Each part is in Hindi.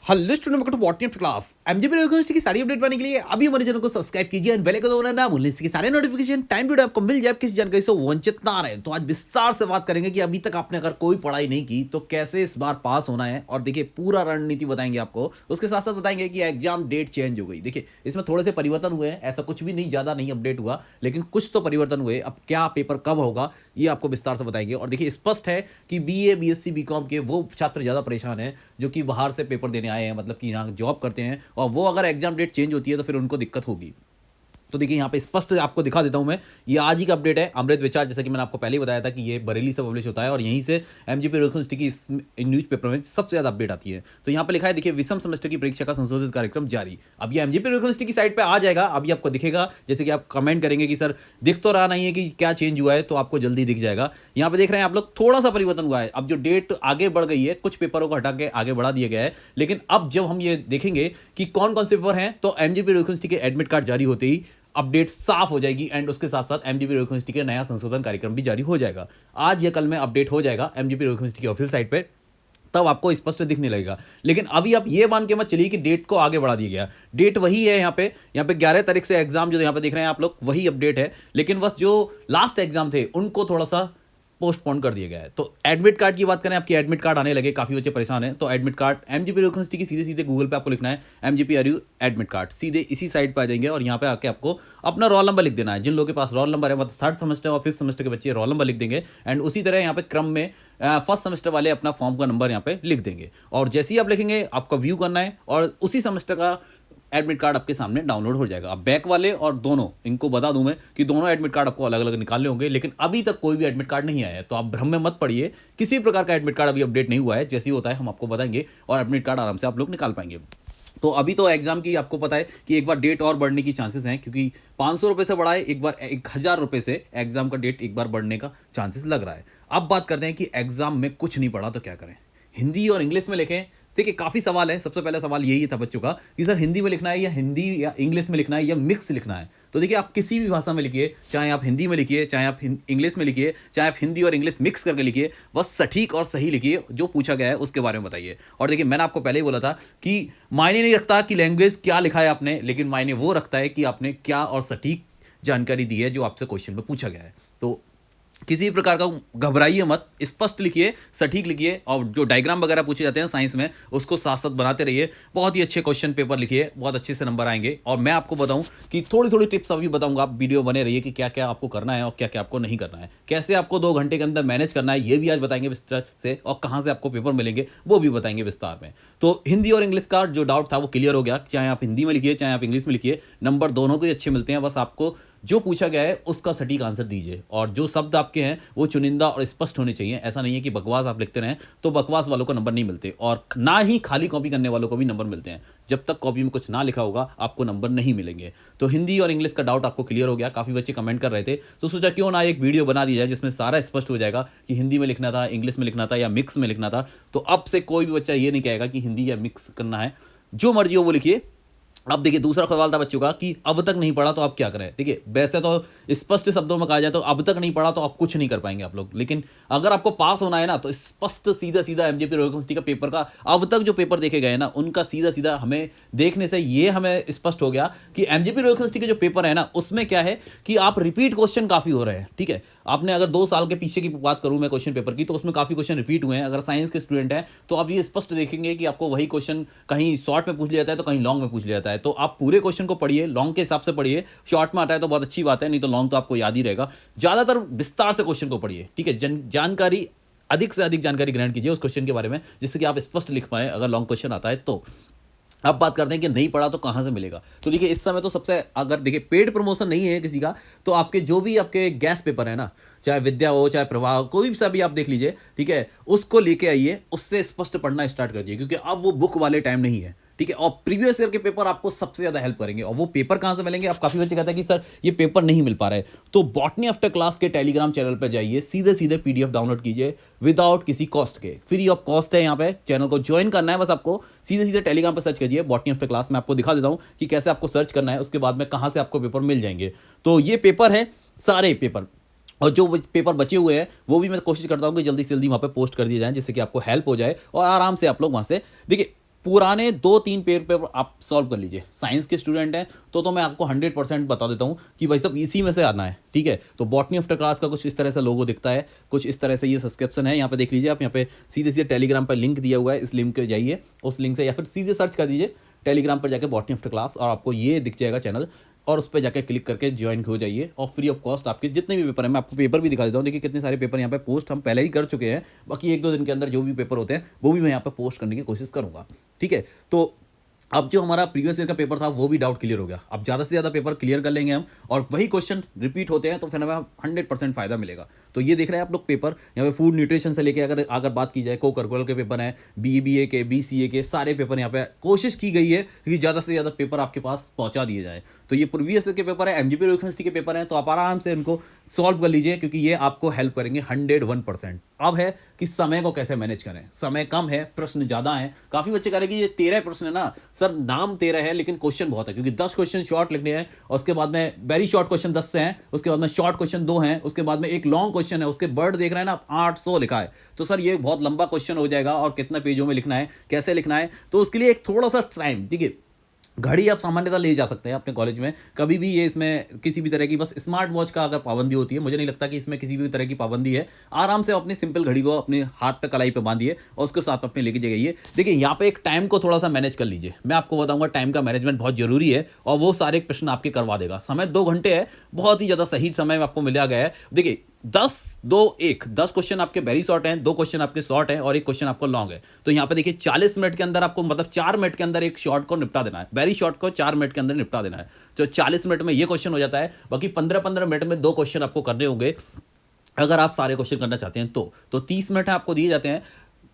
Hello student, welcome to botany of class. MGP university की सारी अपडेट पाने के लिए अभी हमारे चैनल को सब्सक्राइब कीजिए एंड बेल आइकन दबाना ना भूलें। इसके सारे नोटिफिकेशन टाइम टू टाइम आपको मिल जाए, किसी जानकारी से वंचित ना रहे। तो आज विस्तार से बात करेंगे कि अभी तक आपने अगर कोई पढ़ाई नहीं की तो कैसे इस बार पास होना है। और देखिए पूरा रणनीति बताएंगे आपको, उसके साथ साथ बताएंगे कि एग्जाम डेट चेंज हो गई। देखिए इसमें थोड़े से परिवर्तन हुए हैं, ऐसा कुछ भी नहीं, ज़्यादा नहीं अपडेट हुआ, लेकिन कुछ तो परिवर्तन हुए। अब क्या पेपर कब होगा ये आपको विस्तार से बताएंगे। और देखिए स्पष्ट है कि बीए बीएससी बीकॉम के वो छात्र ज़्यादा परेशान हैं जो कि बाहर से पेपर देने आए हैं, मतलब कि यहाँ जॉब करते हैं, और वो अगर एग्जाम डेट चेंज होती है तो फिर उनको दिक्कत होगी। तो देखिए यहाँ पे स्पष्ट आपको दिखा देता हूं मैं, ये आज ही का अपडेट है। अमृत विचार, जैसा कि मैंने आपको पहले ही बताया था कि ये बरेली से पब्लिश होता है और यहीं से एमजीपी यूनिवर्सिटी की इस न्यूज़पेपर में सबसे ज़्यादा अपडेट आती है। तो यहाँ पे लिखा है, देखिए विषम सेमेस्टर की परीक्षा का संशोधित कार्यक्रम जारी। अब ये एमजीपी यूनिवर्सिटी की साइट पर आ जाएगा, अभी आपको दिखेगा। जैसे कि आप कमेंट करेंगे कि सर दिख तो रहा नहीं है कि क्या चेंज हुआ है, तो आपको जल्दी दिख जाएगा। यहाँ पे देख रहे हैं आप लोग, थोड़ा सा परिवर्तन हुआ है। अब जो डेट आगे बढ़ गई है, कुछ पेपरों को हटा के आगे बढ़ा दिया गया है। लेकिन अब जब हम ये देखेंगे कि कौन कौन से पेपर हैं, तो एमजीपी यूनिवर्सिटी के एडमिट कार्ड जारी होते ही अपडेट साफ हो जाएगी एंड उसके साथ साथ एमजीपी यूनिवर्सिटी का नया संशोधन कार्यक्रम भी जारी हो जाएगा। आज या कल में अपडेट हो जाएगा एमजीपी यूनिवर्सिटी की ऑफिशियल साइट पे, तब आपको स्पष्ट दिखने लगेगा। लेकिन अभी आप ये मान के मत चलिए कि डेट को आगे बढ़ा दिया गया। डेट वही है, यहाँ पे 11 तारीख से एग्जाम जो यहाँ पे देख रहे हैं आप लोग, वही अपडेट है। लेकिन बस जो लास्ट एग्जाम थे उनको थोड़ा सा पोस्टपोन कर दिया गया है। तो एडमिट कार्ड की बात करें, आपकी एडमिट कार्ड आने लगे, काफ़ी बच्चे परेशान हैं। तो एडमिट कार्ड एमजीपी यूनिवर्सिटी की सीधे सीधे गूगल पे आपको लिखना है MGP R U admit card, सीधे इसी साइट पर आ जाएंगे और यहाँ पे आके आपको अपना रोल नंबर लिख देना है। जिन लोगों के पास रोल नंबर है, मतलब थर्ड सेमेस्टर और फिफ्थ सेमेस्टर के बच्चे रोल नंबर लिख देंगे एंड उसी तरह यहाँ पे क्रम में फर्स्ट सेमेस्टर वाले अपना फॉर्म का नंबर यहाँ पे लिख देंगे। और जैसे ही आप लिखेंगे आपका व्यू करना है और उसी सेमेस्टर का एडमिट कार्ड आपके सामने डाउनलोड हो जाएगा। अब बैक वाले और दोनों, इनको बता दूं मैं कि दोनों एडमिट कार्ड आपको अलग अलग निकालने होंगे। लेकिन अभी तक कोई भी एडमिट कार्ड नहीं आया है, तो आप भ्रम में मत पड़िए। किसी प्रकार का एडमिट कार्ड अभी अपडेट नहीं हुआ है, जैसे ही होता है हम आपको बताएंगे और एडमिट कार्ड आराम से आप लोग निकाल पाएंगे। तो अभी तो एग्जाम की आपको पता है कि एक बार डेट और बढ़ने की चांसेस हैं, क्योंकि 500 रुपये से बढ़ा है, एक बार 1000 रुपये से एग्जाम का डेट एक बार बढ़ने का चांसेस लग रहा है। अब बात करते हैं कि एग्जाम में कुछ नहीं पढ़ा तो क्या करें। हिंदी और इंग्लिश में लिखें। देखिए काफ़ी सवाल है। सबसे पहला सवाल यही था बच्चों का कि सर हिंदी में लिखना है या हिंदी या इंग्लिश में लिखना है या मिक्स लिखना है। तो देखिए आप किसी भी भाषा में लिखिए, चाहे आप हिंदी में लिखिए, चाहे आप इंग्लिश में लिखिए, चाहे आप हिंदी और इंग्लिश मिक्स करके लिखिए, बस सटीक और सही लिखिए। जो पूछा गया है उसके बारे में बताइए। और देखिए मैंने आपको पहले ही बोला था कि मायने नहीं रखता कि लैंग्वेज क्या लिखा है आपने, लेकिन मायने वो रखता है कि आपने क्या और सटीक जानकारी दी है जो आपसे क्वेश्चन में पूछा गया है। तो किसी प्रकार का घबराइए मत, स्पष्ट लिखिए, सटीक लिखिए। और जो डायग्राम वगैरह पूछे जाते हैं साइंस में, उसको साथ साथ बनाते रहिए। बहुत ही अच्छे क्वेश्चन पेपर लिखिए, बहुत अच्छे से नंबर आएंगे। और मैं आपको बताऊं कि थोड़ी थोड़ी टिप्स अभी बताऊंगा, आप वीडियो बने रहिए कि क्या क्या आपको करना है और क्या क्या आपको नहीं करना है, कैसे आपको 2 घंटे के अंदर मैनेज करना है, ये भी आज बताएंगे विस्तार से। और कहाँ से आपको पेपर मिलेंगे वो भी बताएंगे विस्तार में। तो हिंदी और इंग्लिश का जो डाउट था वो क्लियर हो गया। चाहे आप हिंदी में लिखिए, चाहे आप इंग्लिश में लिखिए, नंबर दोनों को ही अच्छे मिलते हैं। बस आपको जो पूछा गया है उसका सटीक आंसर दीजिए, और जो शब्द आपके हैं वो चुनिंदा और स्पष्ट होने चाहिए। ऐसा नहीं है कि बकवास आप लिखते रहें तो बकवास वालों को नंबर नहीं मिलते, और ना ही खाली कॉपी करने वालों को भी नंबर मिलते हैं। जब तक कॉपी में कुछ ना लिखा होगा आपको नंबर नहीं मिलेंगे। तो हिंदी और इंग्लिश का डाउट आपको क्लियर हो गया। काफ़ी बच्चे कमेंट कर रहे थे, तो सोचा क्यों ना एक वीडियो बना दी जाए जिसमें सारा स्पष्ट हो जाएगा कि हिंदी में लिखना था, इंग्लिश में लिखना था या मिक्स में लिखना था। तो अब से कोई भी बच्चा ये नहीं कहेगा कि हिंदी या मिक्स करना है, जो मर्जी हो वो लिखिए। अब देखिए दूसरा सवाल था बच्चों का कि अब तक नहीं पढ़ा तो आप क्या करें। देखिए वैसे तो स्पष्ट शब्दों में कहा जाए तो अब तक नहीं पढ़ा तो आप कुछ नहीं कर पाएंगे आप लोग। लेकिन अगर आपको पास होना है ना, तो स्पष्ट सीधा सीधा एमजीपी यूनिवर्सिटी का पेपर का अब तक जो पेपर देखे गए ना, उनका सीधा सीधा हमें देखने से ये हमें स्पष्ट हो गया कि एमजीपी यूनिवर्सिटी के जो पेपर है ना, उसमें क्या है कि आप रिपीट क्वेश्चन काफ़ी हो रहे हैं। ठीक है, आपने अगर 2 साल के पीछे की बात करूं मैं क्वेश्चन पेपर की, तो उसमें काफ़ी क्वेश्चन रिपीट हुए हैं। अगर साइंस के स्टूडेंट हैं तो आप ये स्पष्ट देखेंगे कि आपको वही क्वेश्चन कहीं शॉर्ट में पूछ लिया जाता है तो कहीं लॉन्ग में पूछ लिया जाता है। तो आप पूरे क्वेश्चन को पढ़िए, लॉन्ग के हिसाब से पढ़िए। शॉर्ट में आता है तो बहुत अच्छी बात है, नहीं तो लॉन्ग तो आपको याद ही रहेगा। ज़्यादातर विस्तार से क्वेश्चन को पढ़िए। ठीक है, जानकारी अधिक से अधिक जानकारी ग्रहण कीजिए उस क्वेश्चन के बारे में, जिससे कि आप स्पष्ट लिख पाएं अगर लॉन्ग क्वेश्चन आता है तो। अब बात करते हैं कि नहीं पढ़ा तो कहाँ से मिलेगा। तो देखिए इस समय तो सबसे, अगर देखिए पेड प्रमोशन नहीं है किसी का, तो आपके जो भी आपके गैस पेपर है ना, चाहे विद्या हो चाहे प्रवाह हो, कोई भी सा भी आप देख लीजिए, ठीक है, उसको लेके आइए, उससे स्पष्ट पढ़ना स्टार्ट कर दीजिए, क्योंकि अब वो बुक वाले टाइम नहीं है। ठीक है, और प्रीवियस ईयर के पेपर आपको सबसे ज़्यादा हेल्प करेंगे। और वो पेपर कहाँ से मिलेंगे, आप काफ़ी बच्चे कहते हैं कि सर ये पेपर नहीं मिल पा रहा है, तो बॉटनी आफ्टर क्लास के टेलीग्राम चैनल पर जाइए, सीधे सीधे पीडीएफ डाउनलोड कीजिए विदाउट किसी कॉस्ट के, फ्री ऑफ कॉस्ट है। यहाँ पे चैनल को ज्वाइन करना है, बस आपको सीधे सीधे टेलीग्राम पर सर्च कीजिए बॉटनी आफ्टर क्लास। मैं आपको दिखा देता हूँ कि कैसे आपको सर्च करना है, उसके बाद में कहाँ से आपको पेपर मिल जाएंगे। तो ये पेपर है, सारे पेपर, और जो पेपर बचे हुए हैं वो भी मैं कोशिश करता हूँ कि जल्दी से जल्दी वहाँ पे पोस्ट कर दिए जाएं, जिससे कि आपको हेल्प हो जाए और आराम से आप लोग वहाँ से देखिए। पुराने 2-3 पेपर आप सॉल्व कर लीजिए। साइंस के स्टूडेंट हैं तो मैं आपको 100% बता देता हूँ कि भाई साहब इसी में से आना है, ठीक है। तो बॉटनी आफ्टर क्लास का कुछ इस तरह से लोगो दिखता है, कुछ इस तरह से ये सब्सक्रिप्शन है, यहाँ पे देख लीजिए आप, यहाँ पे सीधे सीधे टेलीग्राम पर लिंक दिया हुआ है, इस लिंक पे जाइए, उस लिंक से या फिर सीधे सर्च कर दीजिए टेलीग्राम पर जाके बॉटनी आफ्टर क्लास, और आपको ये दिख जाएगा चैनल, और उस पर जाकर क्लिक करके ज्वाइन हो जाइए। और फ्री ऑफ कॉस्ट आपके जितने भी पेपर हैं, मैं आपको पेपर भी दिखा देता हूँ। देखिए कितने सारे पेपर यहाँ पे पोस्ट हम पहले ही कर चुके हैं, बाकी 1-2 दिन के अंदर जो भी पेपर होते हैं वो भी मैं यहाँ पे पोस्ट करने की कोशिश करूँगा, ठीक है। तो अब जो हमारा प्रीवियस ईयर का पेपर था वो भी डाउट क्लियर हो गया। अब ज़्यादा से ज़्यादा पेपर क्लियर कर लेंगे हम, और वही क्वेश्चन रिपीट होते हैं तो फिर हमें 100% फायदा मिलेगा। तो ये देख रहे हैं आप लोग पेपर, यहाँ पे फूड न्यूट्रिशन से लेके अगर बात की जाए, को करिकुलर के पेपर हैं, BBA के, BCA के सारे पेपर यहाँ पे कोशिश की गई है कि ज़्यादा से ज़्यादा पेपर आपके पास पहुँचा दिए जाए। तो ये प्रीवियस ईयर के पेपर है, MGP यूनिवर्सिटी के पेपर हैं, तो आप आराम से इनको सॉल्व कर लीजिए, क्योंकि ये आपको हेल्प करेंगे 101%। अब है कि समय को कैसे मैनेज करें। समय कम है, प्रश्न ज़्यादा हैं। काफ़ी बच्चे कह रहे हैं कि ये 13 प्रश्न है ना सर, नाम 13 है लेकिन क्वेश्चन बहुत है, क्योंकि 10 क्वेश्चन शॉर्ट लिखने हैं, और उसके बाद में वेरी शॉर्ट क्वेश्चन 10 से हैं, उसके बाद में शॉर्ट क्वेश्चन 2 हैं, उसके बाद में एक लॉन्ग क्वेश्चन है, उसके वर्ड देख रहे हैं ना आप, 800 लिखा है। तो सर ये बहुत लंबा क्वेश्चन हो जाएगा, और कितना पेजों में लिखना है, कैसे लिखना है, तो उसके लिए एक थोड़ा सा टाइम, ठीक है। घड़ी आप सामान्यतः ले जा सकते हैं अपने कॉलेज में, कभी भी ये इसमें किसी भी तरह की, बस स्मार्ट वॉच का अगर पाबंदी होती है, मुझे नहीं लगता कि इसमें किसी भी तरह की पाबंदी है। आराम से अपनी सिंपल घड़ी को अपने हाथ पे कलाई पे बांधिए और उसके साथ अपने लेके जाइए। देखिए यहाँ पे एक टाइम को थोड़ा सा मैनेज कर लीजिए। मैं आपको बताऊंगा टाइम का मैनेजमेंट बहुत जरूरी है, और वो सारे प्रश्न आपके करवा देगा। समय 2 घंटे है, बहुत ही ज़्यादा सही समय में आपको मिला गया है। देखिए 10 क्वेश्चन आपके वेरी शॉर्ट हैं, 2 क्वेश्चन आपके शॉर्ट हैं, और एक क्वेश्चन आपको लॉन्ग है। तो यहाँ पे देखिए 40 मिनट के अंदर आपको, मतलब 4 मिनट के अंदर एक शॉर्ट को निपटा देना है, वेरी शॉर्ट को 4 मिनट के अंदर निपटा देना है। तो 40 मिनट में ये क्वेश्चन हो जाता है। बाकी 15-15 मिनट में 2 क्वेश्चन आपको करने होंगे, अगर आप सारे क्वेश्चन करना चाहते हैं तो 30 मिनट आपको दिए जाते हैं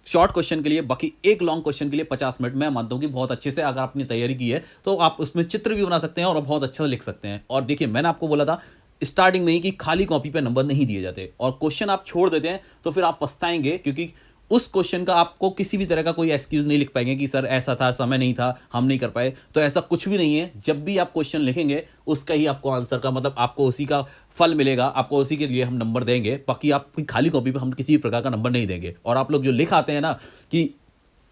शॉर्ट क्वेश्चन के लिए। बाकी एक लॉन्ग क्वेश्चन के लिए 50 मिनट। मैं मानता हूँ कि बहुत अच्छे से अगर आपने तैयारी की है तो आप उसमें चित्र भी बना सकते हैं और बहुत अच्छा लिख सकते हैं। और देखिए मैंने आपको बोला था स्टार्टिंग में ही कि खाली कॉपी पे नंबर नहीं दिए जाते, और क्वेश्चन आप छोड़ देते हैं तो फिर आप पछताएंगे, क्योंकि उस क्वेश्चन का आपको किसी भी तरह का कोई एक्सक्यूज नहीं लिख पाएंगे कि सर ऐसा था, समय नहीं था, हम नहीं कर पाए। तो ऐसा कुछ भी नहीं है। जब भी आप क्वेश्चन लिखेंगे उसका ही आपको आंसर का, मतलब आपको उसी का फल मिलेगा, आपको उसी के लिए हम नंबर देंगे। बाकी आपकी खाली कॉपी पे हम किसी भी प्रकार का नंबर नहीं देंगे। और आप लोग जो लिख आते हैं ना कि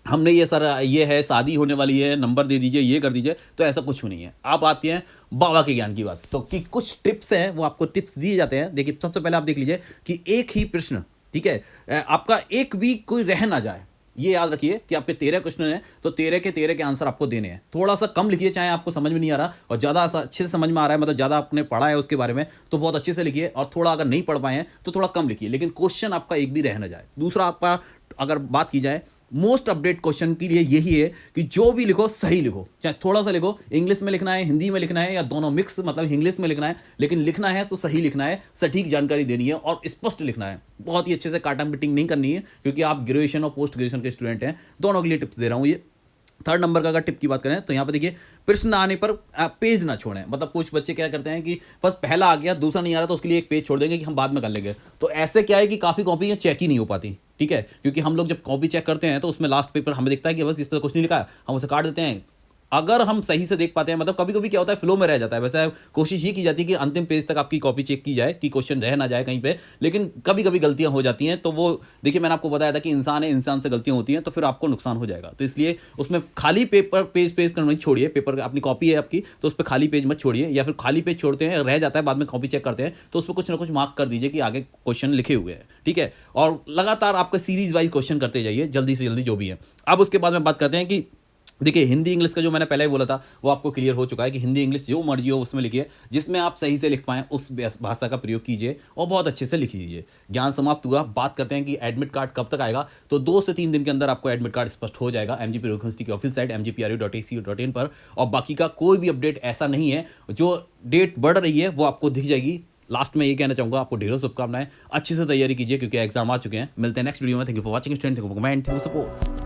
हमने ये सर ये है, शादी होने वाली है, नंबर दे दीजिए, ये कर दीजिए, तो ऐसा कुछ भी नहीं है। आप आती हैं बाबा के ज्ञान की बात, तो कि कुछ टिप्स हैं वो आपको टिप्स दिए जाते हैं। देखिए सबसे पहले आप देख लीजिए कि एक ही प्रश्न, ठीक है, आपका एक भी कोई रह ना जाए। ये याद रखिए कि आपके 13 क्वेश्चन हैं तो 13 के 13 के आंसर आपको देने हैं। थोड़ा सा कम लिखिए, चाहे आपको समझ में नहीं आ रहा, और ज़्यादा अच्छे से समझ में आ रहा है, मतलब ज़्यादा आपने पढ़ा है उसके बारे में, तो बहुत अच्छे से लिखिए। और थोड़ा अगर नहीं पढ़ पाए हैं तो थोड़ा कम लिखिए, लेकिन क्वेश्चन आपका एक भी रह ना जाए। दूसरा, आपका अगर बात की जाए मोस्ट अपडेट क्वेश्चन के लिए यही है कि जो भी लिखो सही लिखो, चाहे थोड़ा सा लिखो, इंग्लिश में लिखना है, हिंदी में लिखना है, या दोनों मिक्स, मतलब इंग्लिश में लिखना है, लेकिन लिखना है तो सही लिखना है, सटीक जानकारी देनी है और स्पष्ट लिखना है। बहुत ही अच्छे से काटा पिटिंग नहीं करनी है, क्योंकि आप ग्रेजुएशन और पोस्ट ग्रेजुएशन के स्टूडेंट हैं, दोनों के लिए टिप्स दे रहा हूँ ये। थर्ड नंबर का अगर टिप की बात करें तो यहाँ पे देखिए प्रश्न आने पर पेज ना छोड़ें। मतलब कुछ बच्चे क्या करते हैं कि बस पहला आ गया, दूसरा नहीं आ रहा तो उसके लिए एक पेज छोड़ देंगे कि हम बाद में कर लेंगे। तो ऐसे क्या है कि काफ़ी कॉपी चेक ही नहीं हो पाती, ठीक है, क्योंकि हम लोग जब कॉपी चेक करते हैं तो उसमें लास्ट पेपर हमें दिखता है कि बस इस पर कुछ नहीं लिखा है, हम उसे काट देते हैं। अगर हम सही से देख पाते हैं, मतलब कभी कभी क्या होता है फ्लो में रह जाता है, वैसे कोशिश ये की जाती है कि अंतिम पेज तक आपकी कॉपी चेक की जाए कि क्वेश्चन रह ना जाए कहीं पे, लेकिन कभी कभी गलतियां हो जाती हैं। तो वो देखिए मैंने आपको बताया था कि इंसान है, इंसान से गलतियां होती हैं, तो फिर आपको नुकसान हो जाएगा। तो इसलिए उसमें खाली पेपर पेज करना छोड़िए। पेपर अपनी कॉपी है आपकी तो उस पर खाली पेज मत छोड़िए, या फिर खाली पेज छोड़ते हैं रह जाता है, बाद में कॉपी चेक करते हैं तो उस पर कुछ ना कुछ मार्क कर दीजिए कि आगे क्वेश्चन लिखे हुए हैं, ठीक है। और लगातार आपका सीरीज वाइज क्वेश्चन करते जाइए, जल्दी से जल्दी जो भी है। अब उसके बाद में बात करते हैं कि देखिए हिंदी इंग्लिश का जो मैंने पहले ही बोला था वो आपको क्लियर हो चुका है कि हिंदी इंग्लिश जो मर्जी हो उसमें लिखिए, जिसमें आप सही से लिख पाएँ उस भाषा का प्रयोग कीजिए और बहुत अच्छे से लिख लीजिए। ज्ञान समाप्त हुआ। बात करते हैं कि एडमिट कार्ड कब तक आएगा, तो 2 से 3 दिन के अंदर आपको एडमिट कार्ड स्पष्ट हो जाएगा MGP यूनिवर्सिटी की ऑफिशियल साइट mgpru.ac.in पर। और बाकी का कोई भी अपडेट ऐसा नहीं है, जो डेट बढ़ रही है वो आपको दिख जाएगी। लास्ट में ये कहना चाहूँगा, आपको ढेरों शुभकामनाएं, अच्छे से तैयारी कीजिए क्योंकि एग्जाम आ चुके हैं। मिलते हैं नेक्स्ट वीडियो में। Thank you for watching student, thank you for comment, thank you support.